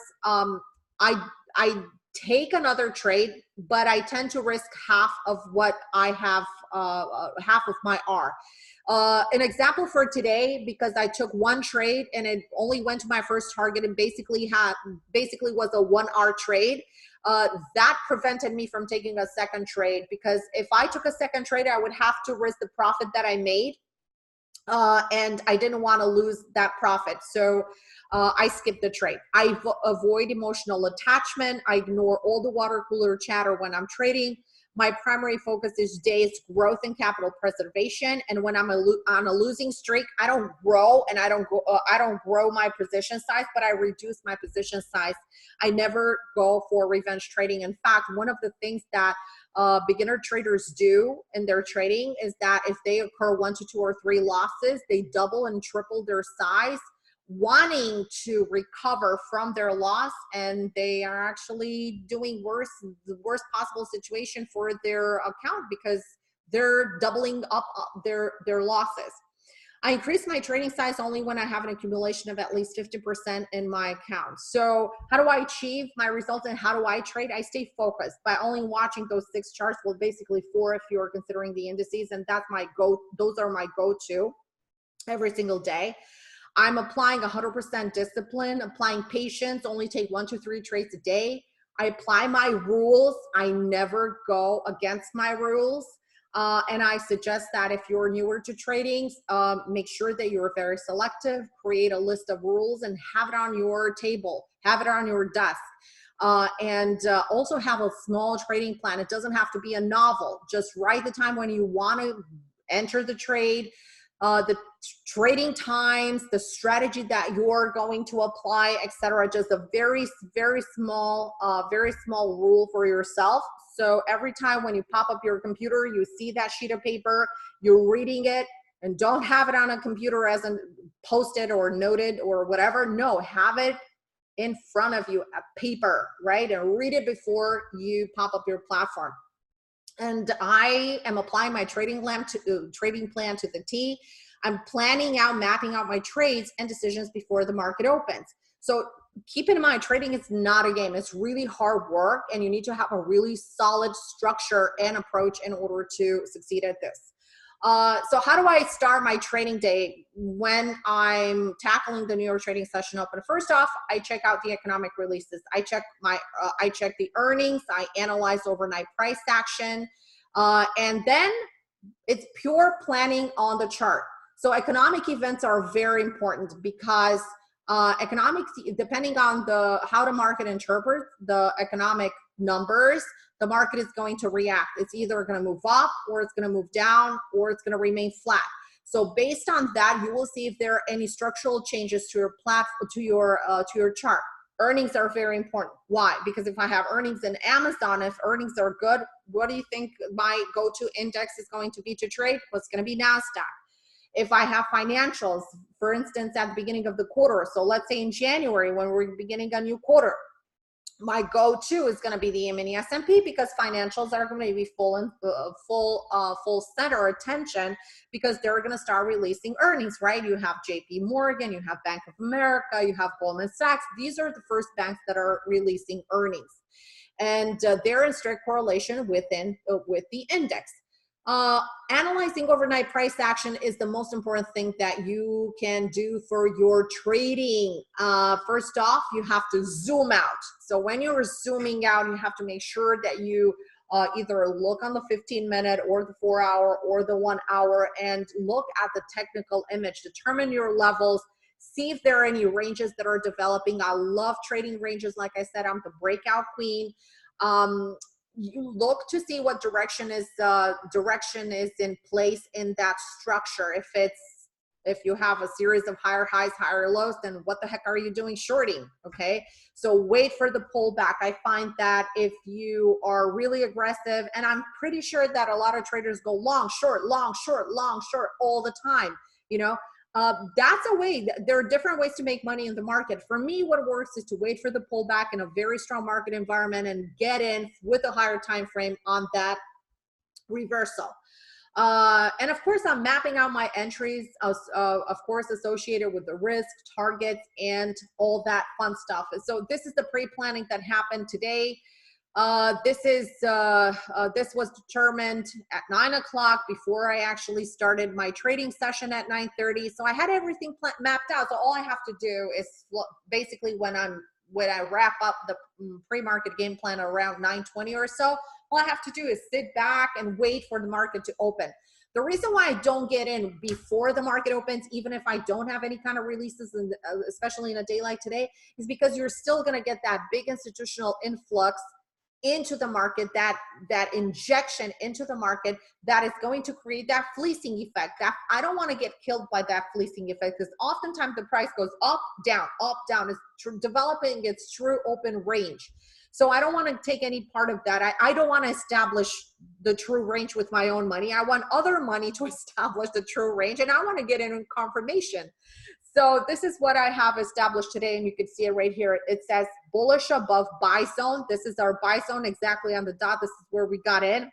I take another trade, but I tend to risk half of what I have, half of my R. An example for today, because I took one trade and it only went to my first target and basically was a 1 hour trade. That prevented me from taking a second trade, because if I took a second trade, I would have to risk the profit that I made. And I didn't want to lose that profit. So I skipped the trade. I avoid emotional attachment. I ignore all the water cooler chatter when I'm trading. My primary focus is days growth and capital preservation. And when I'm on a losing streak, I don't grow and I don't grow my position size, but I reduce my position size. I never go for revenge trading. In fact, one of the things that beginner traders do in their trading is that if they occur 1 to 2 or 3 losses, they double and triple their size, wanting to recover from their loss, and they are actually doing the worst possible situation for their account because they're doubling up their losses. I increase my trading size only when I have an accumulation of at least 50% in my account. So how do I achieve my results and how do I trade? I stay focused by only watching those 6 charts, well, basically 4 if you're considering the indices, and those are my go-to every single day. I'm applying 100% discipline, applying patience, only take 1 to 3 trades a day. I apply my rules. I never go against my rules. And I suggest that if you're newer to trading, make sure that you're very selective, create a list of rules and have it on your table, have it on your desk. And also have a small trading plan. It doesn't have to be a novel. Just write the time when you want to enter the trade, the trading times, the strategy that you're going to apply, etc. Just a very, very small rule for yourself. So every time when you pop up your computer, you see that sheet of paper, you're reading it, and don't have it on a computer as a post-it or noted or whatever. No, have it in front of you, a paper, right? And read it before you pop up your platform. And I am applying my trading plan to the T. I'm mapping out my trades and decisions before the market opens. So keep in mind, trading is not a game. It's really hard work, and you need to have a really solid structure and approach in order to succeed at this. So how do I start my trading day when I'm tackling the New York trading session open? First off, I check out the economic releases. I check the earnings. I analyze overnight price action, and then it's pure planning on the chart. So economic events are very important because economics, depending on how the market interprets the economic numbers, the market is going to react. It's either going to move up, or it's going to move down, or it's going to remain flat. So based on that, you will see if there are any structural changes to your platform, to your chart. Earnings are very important. Why? Because if I have earnings in Amazon, if earnings are good, what do you think my go-to index is going to be to trade? Well, it's going to be NASDAQ. If I have financials, for instance, at the beginning of the quarter, so let's say in January when we're beginning a new quarter, my go-to is going to be the mini S&P, because financials are going to be full center attention, because they're going to start releasing earnings, right? You have JP Morgan, you have Bank of America, you have Goldman Sachs. These are the first banks that are releasing earnings, and they're in strict correlation with the index. Analyzing overnight price action is the most important thing that you can do for your trading. First off, you have to zoom out. So when you're zooming out, you have to make sure that you either look on the 15-minute or the 4-hour or the 1 hour and look at the technical image, determine your levels, see if there are any ranges that are developing. I love trading ranges. Like I said, I'm the breakout queen. You look to see what direction is in place in that structure. If you have a series of higher highs, higher lows, then what the heck are you doing shorting? Okay, so wait for the pullback. I find that if you are really aggressive, and I'm pretty sure that a lot of traders go long, short, long, short, long, short all the time, you know, that's a way. There are different ways to make money in the market. For me, what works is to wait for the pullback in a very strong market environment and get in with a higher time frame on that reversal. And of course, I'm mapping out my entries, of course, associated with the risk, targets, and all that fun stuff. So this is the pre-planning that happened today. This was determined at 9 o'clock before I actually started my trading session at 9:30. So I had everything mapped out. So all I have to do is basically when I wrap up the pre-market game plan around 9:20 or so, all I have to do is sit back and wait for the market to open. The reason why I don't get in before the market opens, even if I don't have any kind of releases, especially in a day like today, is because you're still going to get that big institutional influx into the market, that injection into the market that is going to create that fleecing effect. That I don't want to get killed by that fleecing effect, because oftentimes the price goes up, down, is developing its true open range. So I don't want to take any part of that. I don't want to establish the true range with my own money. I want other money to establish the true range, and I want to get in confirmation. So this is what I have established today, and you can see it right here. It says bullish above buy zone. This is our buy zone exactly on the dot. This is where we got in.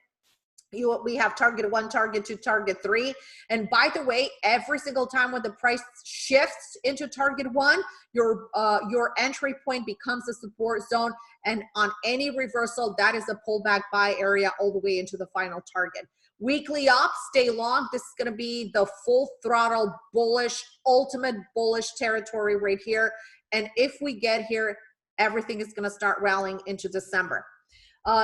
We have target 1, target 2, target 3. And by the way, every single time when the price shifts into target 1, your entry point becomes a support zone. And on any reversal, that is a pullback buy area all the way into the final target. Weekly up, stay long. This is going to be the full throttle bullish, ultimate bullish territory right here. And if we get here, everything is going to start rallying into December.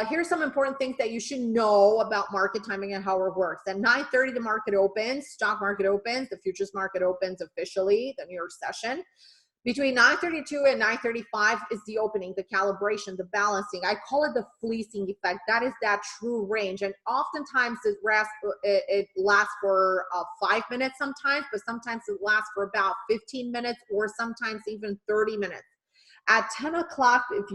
Here's some important things that you should know about market timing and how it works. At 9:30, the market opens, stock market opens, the futures market opens officially, the New York session. Between 9:32 and 9:35 is the opening, the calibration, the balancing. I call it the fleecing effect. That is that true range. And oftentimes it lasts for 5 minutes sometimes, but sometimes it lasts for about 15 minutes or sometimes even 30 minutes. At 10 o'clock, if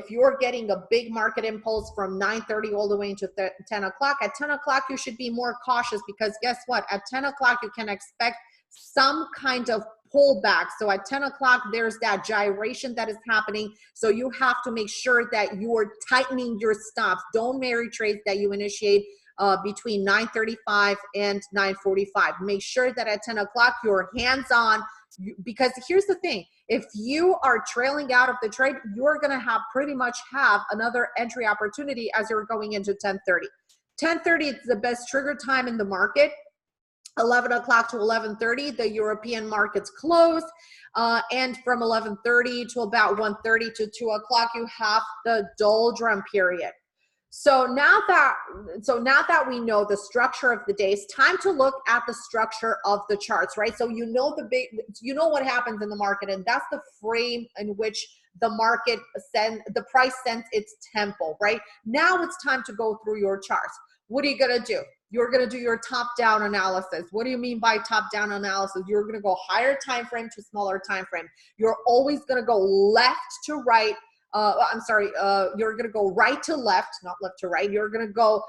you're getting a big market impulse from 9:30 all the way into 10 o'clock, at 10 o'clock, you should be more cautious, because guess what? At 10 o'clock, you can expect some kind of pullback. So at 10 o'clock, there's that gyration that is happening. So you have to make sure that you are tightening your stops. Don't marry trades that you initiate between 9:35 and 9:45. Make sure that at 10 o'clock, you're hands-on, because here's the thing. If you are trailing out of the trade, you're going to pretty much have another entry opportunity as you're going into 10:30. 10:30 is the best trigger time in the market. 11 o'clock to 11:30, the European markets close. And from 11:30 to about 1:30 to 2 o'clock, you have the doldrum period. So now that we know the structure of the day, it's time to look at the structure of the charts, right? So you know what happens in the market, and that's the frame in which the market the price sends its tempo, right? Now it's time to go through your charts. What are you gonna do? You're gonna do your top-down analysis. What do you mean by top-down analysis? You're gonna go higher time frame to smaller time frame. You're always gonna go left to right. You're going to go right to left, not left to right. You're going to go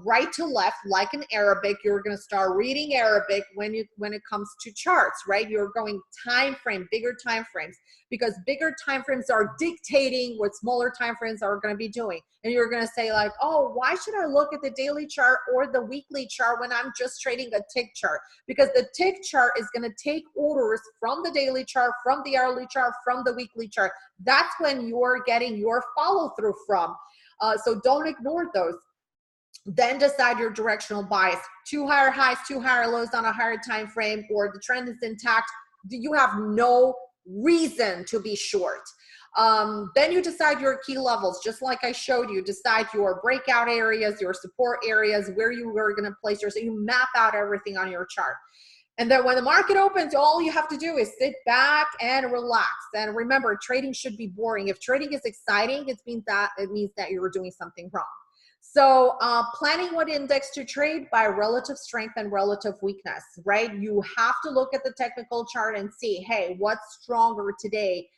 right to left like in Arabic. You're going to start reading Arabic when it comes to charts, right? You're going time frame, bigger time frames, because bigger time frames are dictating what smaller time frames are going to be doing. And you're going to say like, oh, why should I look at the daily chart or the weekly chart when I'm just trading a tick chart? Because the tick chart is going to take orders from the daily chart, from the hourly chart, from the weekly chart. That's when you're getting your follow through from. So don't ignore those. Then decide your directional bias. 2 higher highs, 2 higher lows on a higher time frame, or the trend is intact. You have no reason to be short. Then you decide your key levels, just like I showed you. Decide your breakout areas, your support areas, where you are going to place yours. So you map out everything on your chart. And then when the market opens, all you have to do is sit back and relax. And remember, trading should be boring. If trading is exciting, it means that you're doing something wrong. So planning what index to trade by relative strength and relative weakness, right? You have to look at the technical chart and see, hey, what's stronger today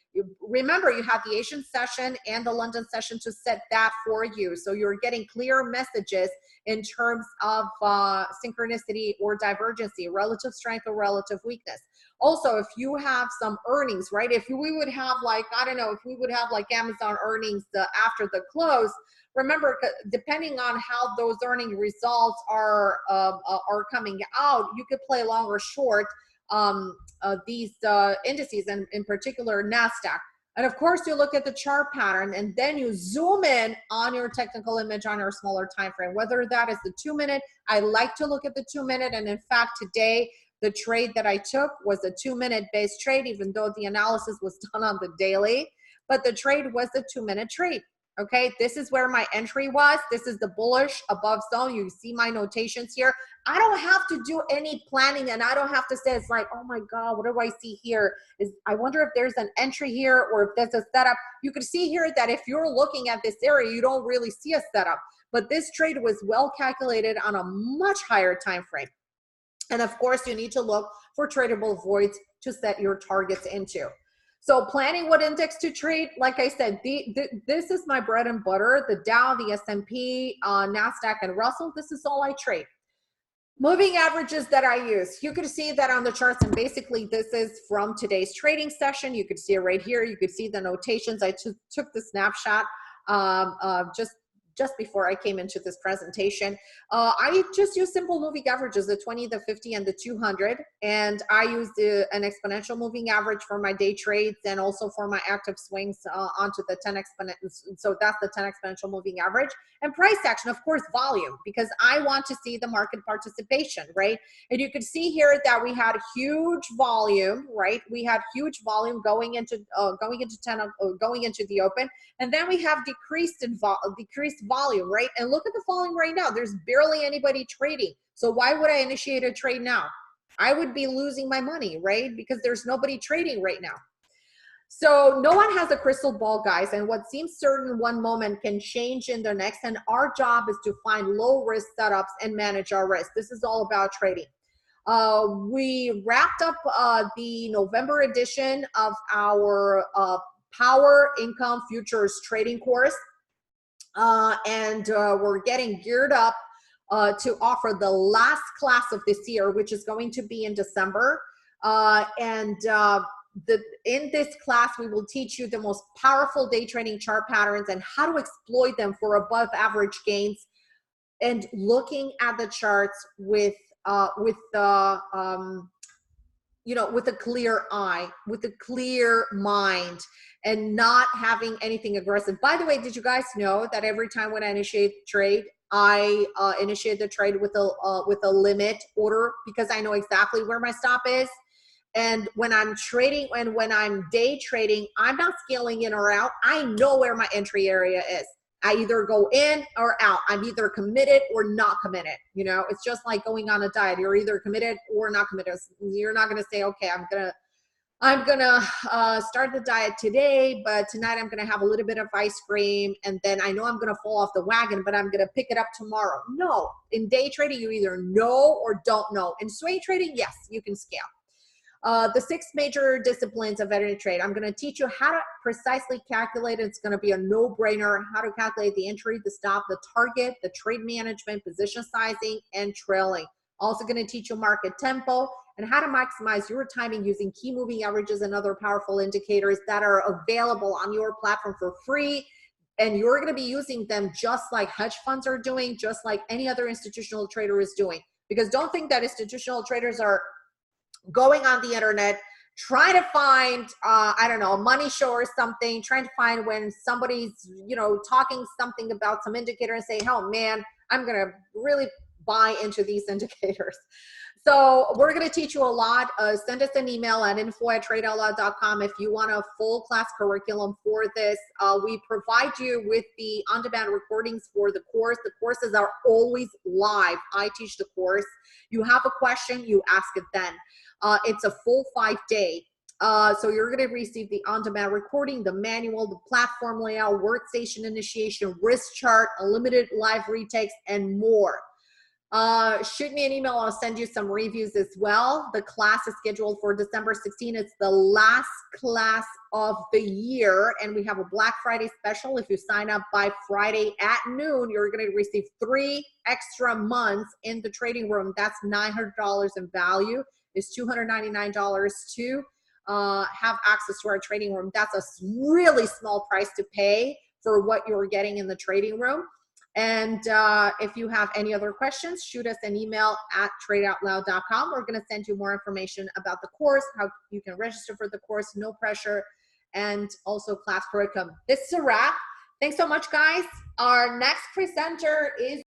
Remember, you have the Asian session and the London session to set that for you. So you're getting clear messages in terms of synchronicity or divergency, relative strength or relative weakness. Also, if you have some earnings, right? If we would have like, I don't know, if we would have like Amazon earnings after the close, remember, depending on how those earning results are coming out, you could play long or short these indices, and in particular NASDAQ. And of course, you look at the chart pattern, and then you zoom in on your technical image on your smaller time frame, whether that is the 2-minute. I like to look at the 2-minute, and in fact, today, the trade that I took was a 2-minute based trade, even though the analysis was done on the daily, but the trade was a 2-minute trade. Okay, this is where my entry was. This is the bullish above zone. You see my notations here. I don't have to do any planning, and I don't have to say, it's like, oh my God, what do I see here? I wonder if there's an entry here or if there's a setup. You can see here that if you're looking at this area, you don't really see a setup, but this trade was well calculated on a much higher time frame. And of course, you need to look for tradable voids to set your targets into. So planning what index to trade, like I said, this is my bread and butter, the Dow, the S&P, NASDAQ, and Russell. This is all I trade. Moving averages that I use. You can see that on the charts, and basically this is from today's trading session. You could see it right here. You could see the notations. I took the snapshot just before I came into this presentation. I just use simple moving averages, the 20, the 50, and the 200. And I use an exponential moving average for my day trades and also for my active swings onto the 10 exponential. So that's the 10 exponential moving average. And price action, of course, volume, because I want to see the market participation, right? And you can see here that we had huge volume, right? We had huge volume going into the open, and then we have decreased volume, right? And look at the volume right now. There's barely anybody trading. So why would I initiate a trade now? I would be losing my money, right? Because there's nobody trading right now. So no one has a crystal ball, guys, and what seems certain one moment can change in the next, and our job is to find low risk setups and manage our risk. This is all about trading. We wrapped up the November edition of our Power Income Futures trading course, and we're getting geared up to offer the last class of this year, which is going to be in December. In this class, we will teach you the most powerful day trading chart patterns and how to exploit them for above average gains, and looking at the charts with a clear eye, with a clear mind, and not having anything aggressive. By the way, did you guys know that every time when I initiate trade, I initiate the trade with a limit order, because I know exactly where my stop is. And when I'm trading and when I'm day trading, I'm not scaling in or out. I know where my entry area is. I either go in or out. I'm either committed or not committed. You know, it's just like going on a diet. You're either committed or not committed. You're not going to say, okay, I'm gonna start the diet today, but tonight I'm gonna have a little bit of ice cream, and then I know I'm gonna fall off the wagon, but I'm gonna pick it up tomorrow. No, in day trading, you either know or don't know. In swing trading, yes, you can scale. The 6 major disciplines of any trade. I'm going to teach you how to precisely calculate it. It's going to be a no-brainer, how to calculate the entry, the stop, the target, the trade management, position sizing, and trailing. Also going to teach you market tempo and how to maximize your timing using key moving averages and other powerful indicators that are available on your platform for free. And you're going to be using them just like hedge funds are doing, just like any other institutional trader is doing. Because don't think that institutional traders are going on the internet, trying to find, I don't know, a money show or something, trying to find when somebody's, talking something about some indicator and say, oh man, I'm going to really buy into these indicators. So we're going to teach you a lot. Send us an email at info@TradeOutLoud.com if you want a full class curriculum for this. We provide you with the on-demand recordings for the course. The courses are always live. I teach the course. You have a question, you ask it then. It's a full 5-day. So you're going to receive the on-demand recording, the manual, the platform layout, workstation initiation, risk chart, unlimited live retakes, and more. Shoot me an email. I'll send you some reviews as well. The class is scheduled for December 16th. It's the last class of the year, and we have a Black Friday special. If you sign up by Friday at noon, you're going to receive 3 extra months in the trading room. That's $900 in value. It's $299 to have access to our trading room. That's a really small price to pay for what you're getting in the trading room. And if you have any other questions, shoot us an email at TradeOutLoud.com. We're going to send you more information about the course, how you can register for the course, no pressure, and also class curriculum. This is a wrap. Thanks so much, guys. Our next presenter is